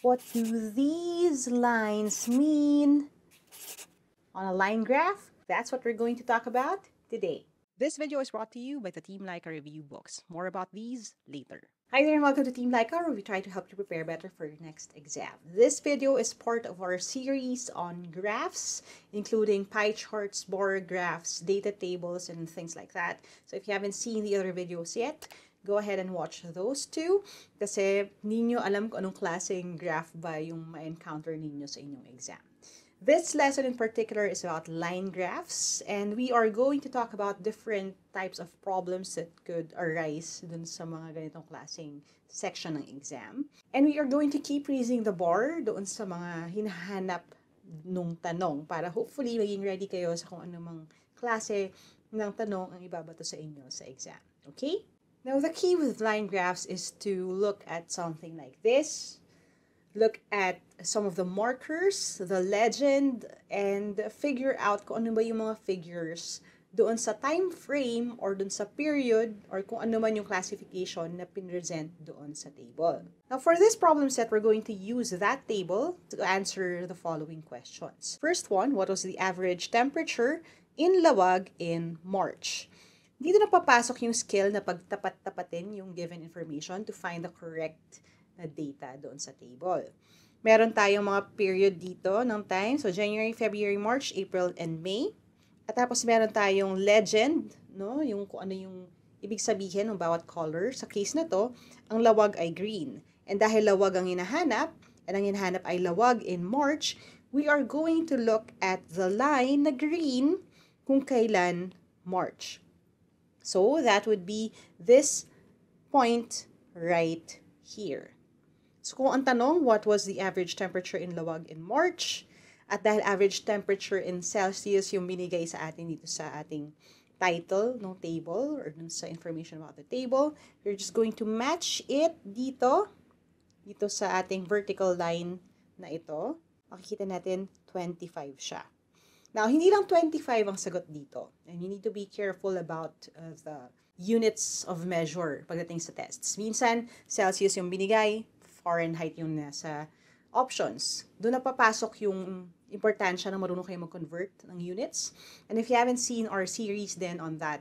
What do these lines mean on a line graph? That's what we're going to talk about today. This video is brought to you by the Team Leica Review books. More about these later. Hi there and welcome to Team Leica, where we try to help you prepare better for your next exam. This video is part of our series on graphs, including pie charts, bar graphs, data tables, and things like that. So if you haven't seen the other videos yet, go ahead and watch those two. Kasi ninyo alam kung anong klaseng graph ba yung ma-encounter ninyo sa inyong exam. This lesson in particular is about line graphs, and we are going to talk about different types of problems that could arise dun sa mga ganitong klaseng section ng exam. And we are going to keep raising the bar doon sa mga hinahanap nung tanong para hopefully maging ready kayo sa kung anumang klase ng tanong ang ibabato sa inyo sa exam. Okay? Now, the key with line graphs is to look at something like this. Look at some of the markers, the legend, and figure out kung ano ba yung mga figures doon sa time frame or doon sa period or kung ano man yung classification na pinresent doon sa table. Now, for this problem set, we're going to use that table to answer the following questions. First one, what was the average temperature in Lawag in March? Dito na papasok yung skill na pagtapat-tapatin yung given information to find the correct na data doon sa table. Meron tayong mga period dito ng time. So, January, February, March, April, and May. At tapos meron tayong legend, no? Yung kung ano yung ibig sabihin ng bawat color. Sa case na to, ang lawag ay green. And dahil lawag ang hinahanap, at ang hinahanap ay lawag in March, we are going to look at the line na green kung kailan March. So, that would be this point right here. So, kung ang tanong, what was the average temperature in Lawag in March? At dahil average temperature in Celsius yung binigay sa atin dito sa ating title ng table or dun sa information about the table, we're just going to match it dito sa ating vertical line na ito. Makikita natin 25 siya. Now, hindi lang 25 ang sagot dito. And you need to be careful about the units of measure pagdating sa tests. Minsan, Celsius yung binigay, Fahrenheit yung nasa options. Doon na papasok yung importansya na marunong kayo mag-convert ng units. And if you haven't seen our series then on that,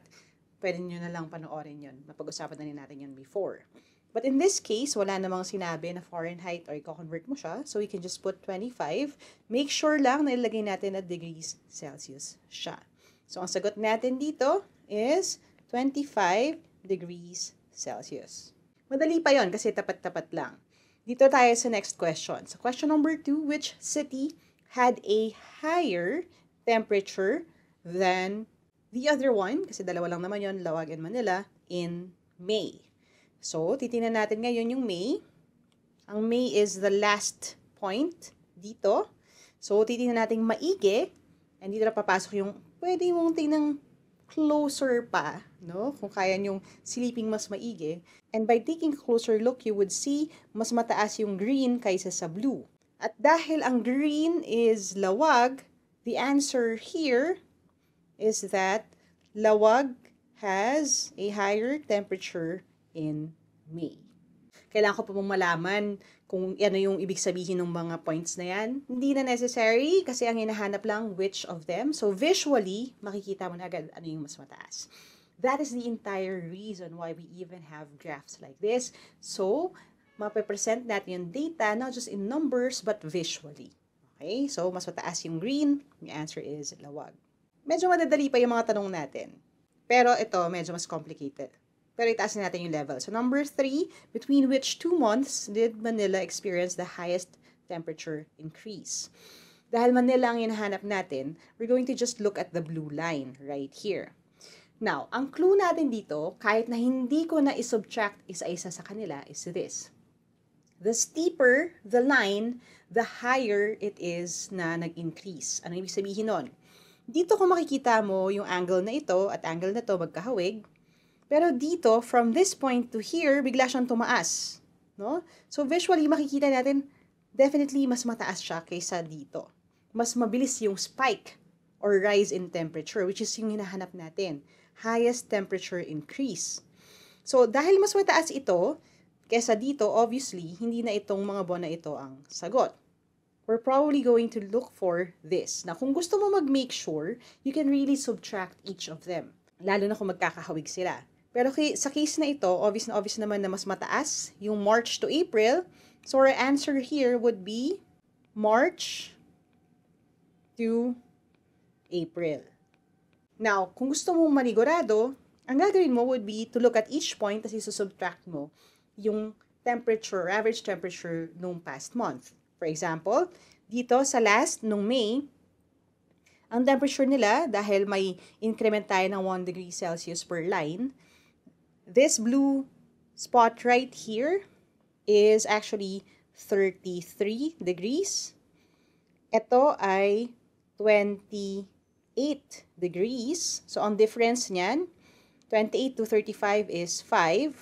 pwede nyo na lang panoorin yun. Napag-usapan na rin natin yun before. But in this case, wala namang sinabi na Fahrenheit or i-convert mo siya. So we can just put 25. Make sure lang na ilagay natin na degrees Celsius siya. So ang sagot natin dito is 25 degrees Celsius. Madali pa yon kasi tapat-tapat lang. Dito tayo sa next question. So question number 2, which city had a higher temperature than the other one? Kasi dalawa lang naman yon, Lawag and Manila, in May. So, titingnan natin ngayon yung May. Ang May is the last point dito. So, titingnan natin maigi. And dito na papasok yung pwede mong tingnan closer pa, no? Kung kaya nyong siliping mas maigi. And by taking a closer look, you would see mas mataas yung green kaysa sa blue. At dahil ang green is Lawag, the answer here is that Lawag has a higher temperature in May. Kailangan ko pa mong malaman kung ano yung ibig sabihin ng mga points na yan. Hindi na necessary kasi ang hinahanap lang which of them. So visually, makikita mo na agad ano yung mas mataas. That is the entire reason why we even have graphs like this. So, mape-present natin yung data not just in numbers but visually. Okay? So, mas mataas yung green. The answer is Lawag. Medyo madadali pa yung mga tanong natin. Pero ito, medyo mas complicated. Pero itaas natin yung level. So, number 3, between which 2 months did Manila experience the highest temperature increase? Dahil Manila ang hinahanap natin, we're going to just look at the blue line right here. Now, ang clue natin dito, kahit na hindi ko na isubtract isa-isa sa kanila, is this. The steeper the line, the higher it is na nag-increase. Ano ibig sabihin nun? Dito kung makikita mo yung angle na ito at angle na to magkahawig, pero dito, from this point to here, bigla siyang tumaas. No? So visually, makikita natin, definitely mas mataas siya kaysa dito. Mas mabilis yung spike or rise in temperature, which is yung hinahanap natin. Highest temperature increase. So dahil mas mataas ito, Kesa dito, obviously, hindi na itong mga buwan na ito ang sagot. We're probably going to look for this. Na kung gusto mo mag-make sure, you can really subtract each of them. Lalo na kung magkakahawig sila. Pero sa case na ito, obvious naman na mas mataas yung March to April. So our answer here would be March to April. Now, kung gusto mong manigurado, ang gagawin mo would be to look at each point kasi susubtract mo yung temperature, average temperature nung past month. For example, dito sa last, nung May, ang temperature nila, dahil may increment tayo ng 1 degree Celsius per line, this blue spot right here is actually 33 degrees. Ito ay 28 degrees. So, ang difference niyan, 28 to 35 is 5.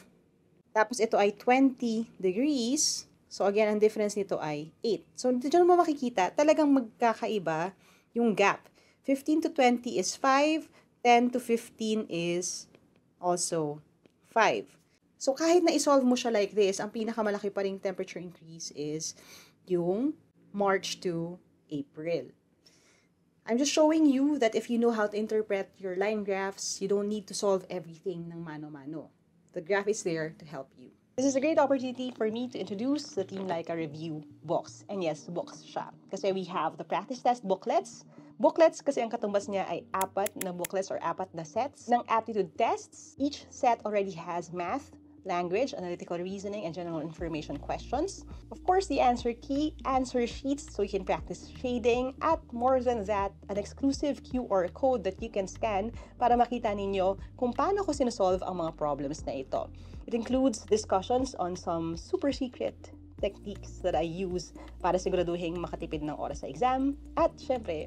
Tapos, ito ay 20 degrees. So, again, ang difference nito ay 8. So, dito mo makikita, talagang magkakaiba yung gap. 15 to 20 is 5. 10 to 15 is also 5. So, kahit na isolve mo siya like this, ang pinakamalaki pa ring temperature increase is yung March to April. I'm just showing you that if you know how to interpret your line graphs, you don't need to solve everything ng mano-mano. The graph is there to help you. This is a great opportunity for me to introduce the Team Laika review books. And yes, books siya. Kasi we have the practice test booklets. Booklets kasi ang katumbas niya ay 4 na booklets or 4 na sets ng aptitude tests. Each set already has math, language, analytical reasoning, and general information questions. Of course, the answer key, answer sheets so you can practice shading, at more than that, an exclusive QR code that you can scan para makita ninyo kung paano ko sinusolve ang mga problems na ito. It includes discussions on some super secret techniques that I use para siguraduhin makatipid ng oras sa exam at syempre,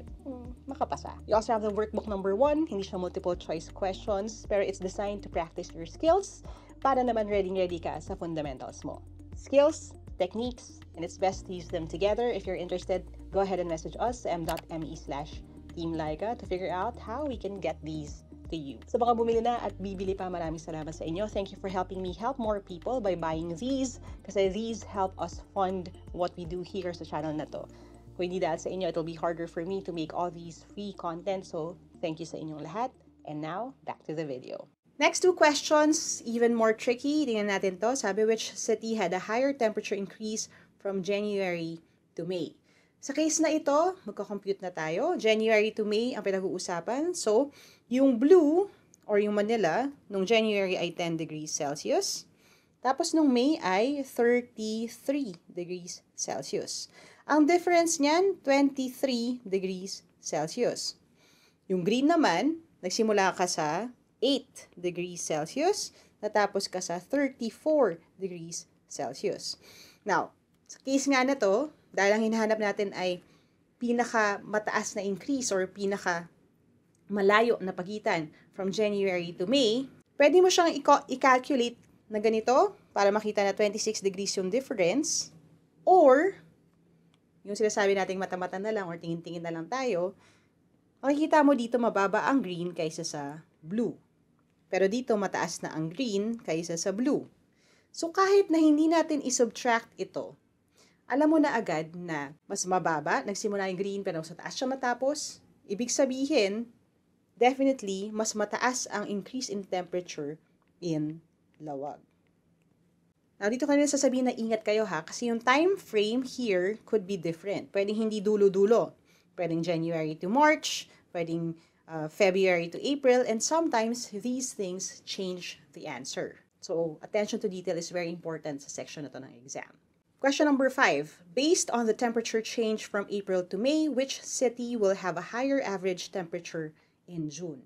makapasa. You also have the workbook number 1, hindi siya multiple choice questions pero it's designed to practice your skills para naman ready ka sa fundamentals mo. Skills, techniques, and it's best to use them together. If you're interested, go ahead and message us sa m.me/teamlaika to figure out how we can get these to you. Sa mga bumili na at bibili pa, maraming salamat sa inyo. Thank you for helping me help more people by buying these kasi these help us fund what we do here sa channel na to. Kung hindi dahil sa inyo, it'll be harder for me to make all these free content. So, thank you sa inyong lahat. And now, back to the video. Next 2 questions, even more tricky. Tingnan natin to. Sabi, which city had a higher temperature increase from January to May? Sa case na ito, magka-compute na tayo. January to May ang pinag-uusapan. So, yung blue or yung Manila, nung January ay 10 degrees Celsius. Tapos nung May ay 33 degrees Celsius. Ang difference niyan, 23 degrees Celsius. Yung green naman, nagsimula ka sa 8 degrees Celsius, natapos ka sa 34 degrees Celsius. Now, sa case nga na to, dahil ang hinahanap natin ay pinaka mataas na increase or pinaka malayo na pagitan from January to May, pwede mo siyang i-calculate na ganito para makita na 26 degrees yung difference, or yung sinasabi nating mata-mata na lang or tingin-tingin na lang tayo, makikita mo dito mababa ang green kaysa sa blue. Pero dito mataas na ang green kaysa sa blue. So kahit na hindi natin i-subtract ito, alam mo na agad na mas mababa, nagsimula yung green pero mas mataas siya matapos. Ibig sabihin, definitely, mas mataas ang increase in temperature in Lawag. Now, dito kanina sasabihin na ingat kayo ha, kasi yung time frame here could be different. Pwedeng hindi dulo-dulo. Pwedeng January to March, pwedeng February to April, and sometimes these things change the answer. So, attention to detail is very important sa section na to ng exam. Question number 5. Based on the temperature change from April to May, which city will have a higher average temperature in June?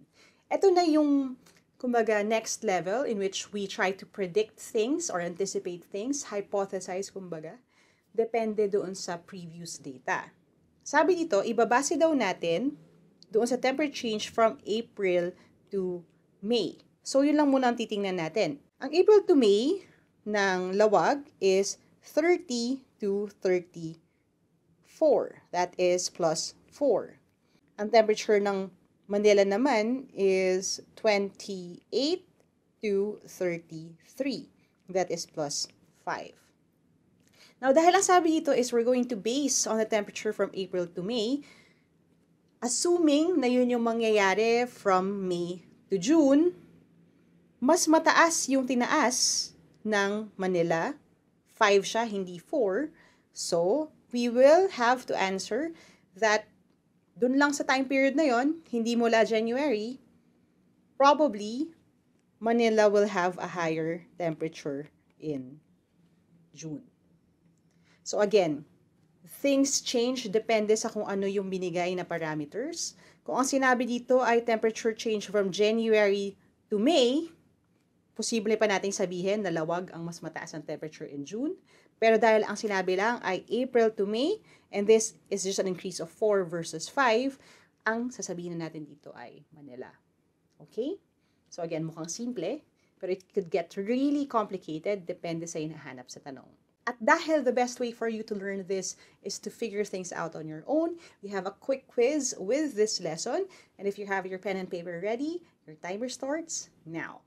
Ito na yung, kumbaga, next level in which we try to predict things or anticipate things, hypothesize, kumbaga, depende doon sa previous data. Sabi dito, ibabase daw natin doon sa temperature change from April to May. So, yun lang muna ang titingnan natin. Ang April to May ng Lawag is 30 to 34. That is plus 4. Ang temperature ng Manila naman is 28 to 33. That is plus 5. 5. Now, dahil ang sabi dito is we're going to base on the temperature from April to May, assuming na yun yung mangyayari from May to June, mas mataas yung tinaas ng Manila. 5 siya, hindi 4. So, we will have to answer that dun lang sa time period na yon, hindi mula January, probably Manila will have a higher temperature in June. So again, things change depende sa kung ano yung binigay na parameters. Kung ang sinabi dito ay temperature change from January to May, posible pa nating sabihin na lawag ang mas mataas ang temperature in June. Pero dahil ang sinabi lang ay April to May, and this is just an increase of 4 versus 5, ang sasabihin na natin dito ay Manila. Okay? So again, mukhang simple, pero it could get really complicated depende sa hinahanap sa tanong. At dahil the best way for you to learn this is to figure things out on your own, we have a quick quiz with this lesson. And if you have your pen and paper ready, your timer starts now.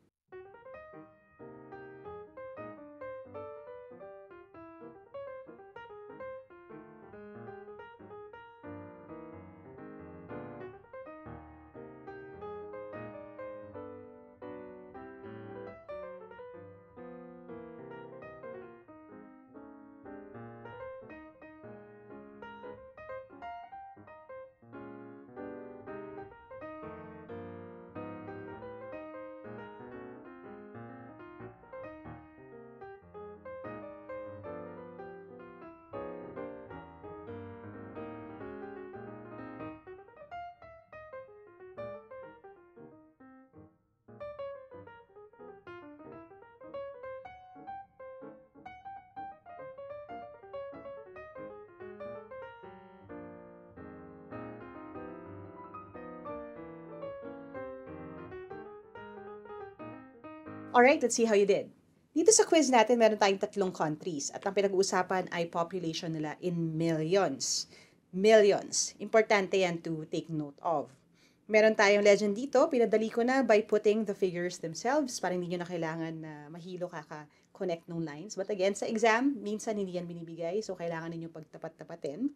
Alright, let's see how you did. Dito sa quiz natin, meron tayong 3 countries at ang pinag-uusapan ay population nila in millions. Millions. Importante yan to take note of. Meron tayong legend dito, pinadali ko na by putting the figures themselves para hindi nyo na kailangan na mahilo kaka-connect ng lines. But again, sa exam, minsan hindi yan binibigay, so kailangan ninyo pagtapat-tapatin.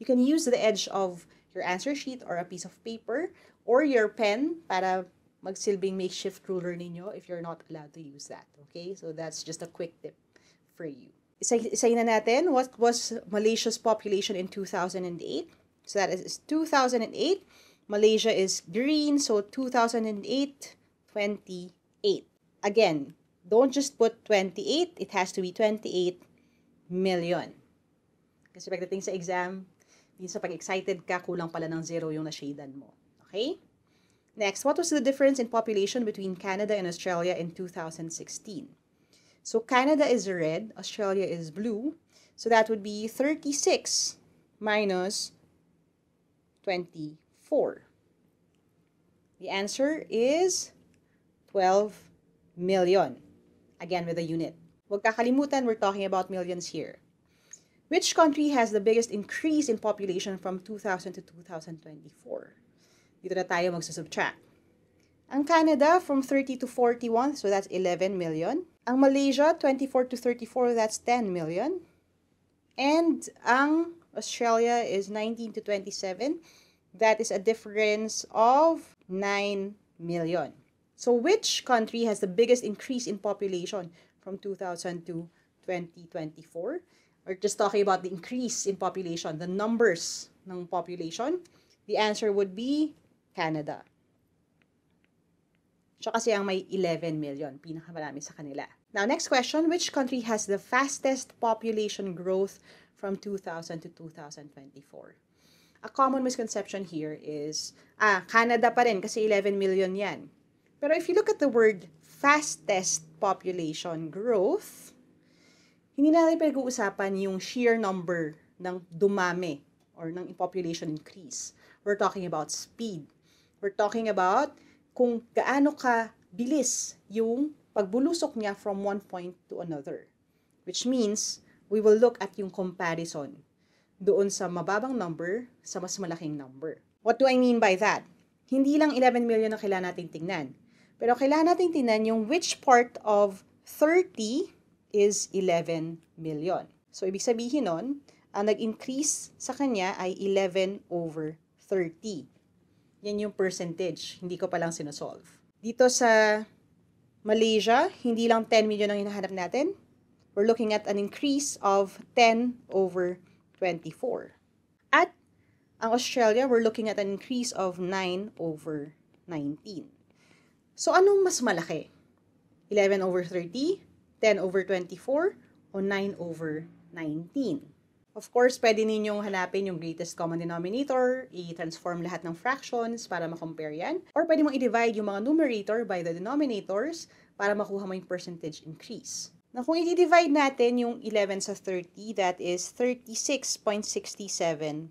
You can use the edge of your answer sheet or a piece of paper or your pen para magsilbing makeshift ruler ninyo if you're not allowed to use that. Okay? So that's just a quick tip for you. Isayin na natin, what was Malaysia's population in 2008? So that is 2008. Malaysia is green, so 2008, 28. Again, don't just put 28, it has to be 28 million. Kasi pagdating sa exam, minsan pag excited ka, kulang pala ng 0 yung na-shadean mo. Okay? Next, what was the difference in population between Canada and Australia in 2016? So Canada is red, Australia is blue. So that would be 36 minus 24. The answer is 12 million. Again, with a unit. Huwag kakalimutan, we're talking about millions here. Which country has the biggest increase in population from 2000 to 2024? Dito na tayo magsusubtract. Ang Canada from 30 to 41, so that's 11 million. Ang Malaysia, 24 to 34, that's 10 million. And ang Australia is 19 to 27. That is a difference of 9 million. So which country has the biggest increase in population from 2000 to 2024? We're just talking about the increase in population, the numbers ng population. The answer would be Canada. Siya kasi ang may 11 million, pinakamarami sa kanila. Now, next question, which country has the fastest population growth from 2000 to 2024? A common misconception here is, Canada pa rin kasi 11 million yan. Pero if you look at the word fastest population growth, hindi natin pinag-uusapan yung sheer number ng dumami or ng population increase. We're talking about speed. We're talking about kung gaano ka bilis yung pagbulusok niya from one point to another. Which means, we will look at yung comparison doon sa mababang number sa mas malaking number. What do I mean by that? Hindi lang 11 million ang kailangan natin tingnan. Pero kailangan natin tingnan yung which part of 30 is 11 million. So, ibig sabihin nun, ang nag-increase sa kanya ay 11 over 30. Yan yung percentage. Hindi ko palang sinosolve. Dito sa Malaysia, hindi lang 10 million ang hinahanap natin. We're looking at an increase of 10 over 24. At ang Australia, we're looking at an increase of 9 over 19. So, anong mas malaki? 11 over 30, 10 over 24, o 9 over 19? Of course, pwede ninyong hanapin yung greatest common denominator, i-transform lahat ng fractions para ma-compare yan. Or pwede mong i-divide yung mga numerator by the denominators para makuha mo yung percentage increase. Now, kung i-divide natin yung 11 sa 30, that is 36.67%. 10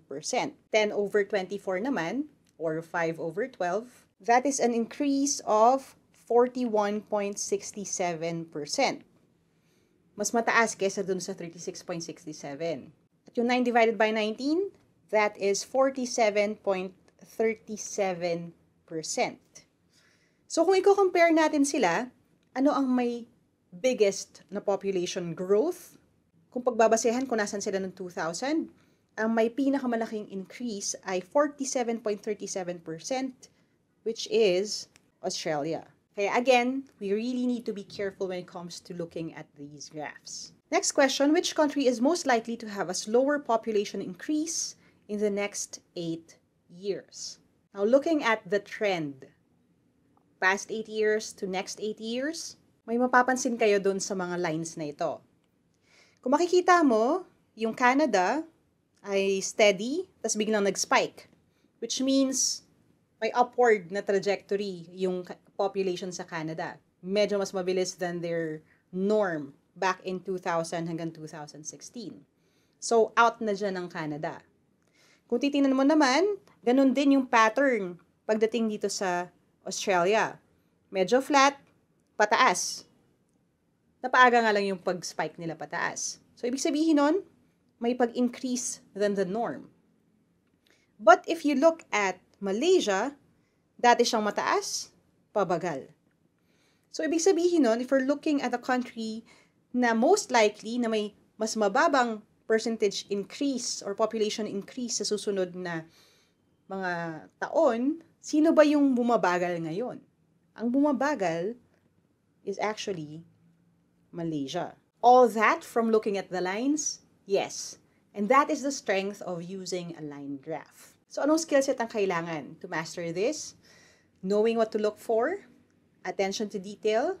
over 24 naman, or 5 over 12, that is an increase of 41.67%. Mas mataas kesa dun sa 36.67. At yung 9 divided by 19, that is 47.37%. So kung i-compare natin sila, ano ang may biggest na population growth? Kung pagbabasehan kung nasan sila noong 2000, ang may pinakamalaking increase ay 47.37%, which is Australia. Kaya again, we really need to be careful when it comes to looking at these graphs. Next question, which country is most likely to have a slower population increase in the next 8 years? Now, looking at the trend, past 8 years to next 8 years, may mapapansin kayo dun sa mga lines na ito. Kung makikita mo, yung Canada ay steady, tas biglang nag-spike, which means may upward na trajectory yung population sa Canada. Medyo mas mabilis than their norm back in 2000 hanggang 2016. So, out na dyan ang Canada. Kung titingnan mo naman, ganun din yung pattern pagdating dito sa Australia. Medyo flat, pataas. Napaaga nga lang yung pag-spike nila pataas. So, ibig sabihin nun, may pag-increase than the norm. But if you look at Malaysia, dati siyang mataas, pabagal. So, ibig sabihin nun, if we're looking at a country na most likely na may mas mababang percentage increase or population increase sa susunod na mga taon, sino ba yung bumabagal ngayon? Ang bumabagal is actually Malaysia. All that from looking at the lines? Yes. And that is the strength of using a line graph. So, anong skill set ang kailangan to master this? Knowing what to look for, attention to detail,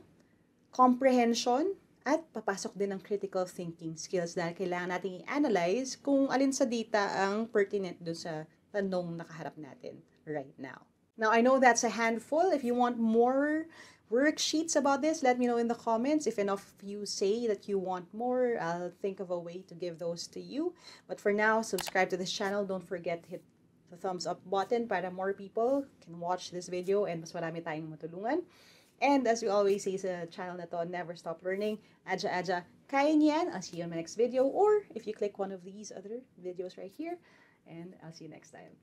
comprehension, at papasok din ng critical thinking skills dahil kailangan natin i-analyze kung alin sa data ang pertinent doon sa tanong nakaharap natin right now. Now, I know that's a handful. If you want more worksheets about this, let me know in the comments. If enough of you say that you want more, I'll think of a way to give those to you. But for now, subscribe to this channel. Don't forget to hit the thumbs up button para more people can watch this video and mas marami tayong matulungan. And as we always say sa channel na to, never stop learning. Aja, kaya niyan. I'll see you in my next video. Or if you click one of these other videos right here, and I'll see you next time.